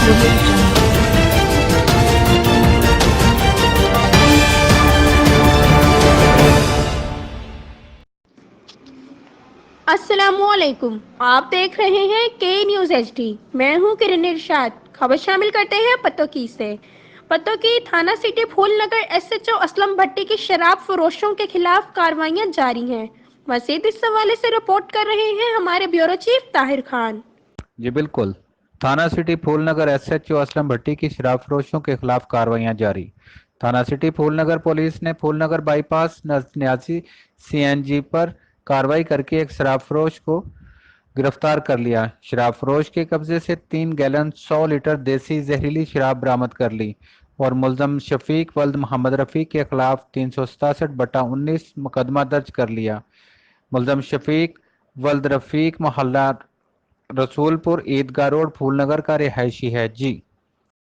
audio jungle. अस्सलामुअलैकुम। आप देख रहे हैं के न्यूज़ HD। मैं हूं किरण इरशाद। खबर शामिल करते हैं पतोकी से। पतोकी थाना सिटी फूल नगर SHO असलम भट्टी की शराब फरोशों के खिलाफ कार्रवाइयां जारी हैं। मजीद इस हवाले से रिपोर्ट कर रहे हैं हमारे ब्यूरो चीफ ताहिर खान। जी बिल्कुल। थाना सिटी फूलनगर SHO असलम भट्टी की शराब फरोशों के खिलाफ कार्रवाइयां जारी। थाना सिटी फूलनगर पुलिस ने फूलनगर बाईपास न्यासी CNG पर कार्रवाई करके एक शराब फरोश को गिरफ्तार कर लिया। शराब फरोश के कब्जे से 3 गैलन 100 लीटर देसी जहरीली शराब बरामद कर ली और मुलजम शफीक वल्द मोहम्मद रफ़ी के खिलाफ 367/19 मुकदमा दर्ज कर लिया। मुलजम शफीक वल्द रफ़ीक मोहल्ला रसूलपुर ईदगाह रोड फूलनगर का रिहायशी है। जी।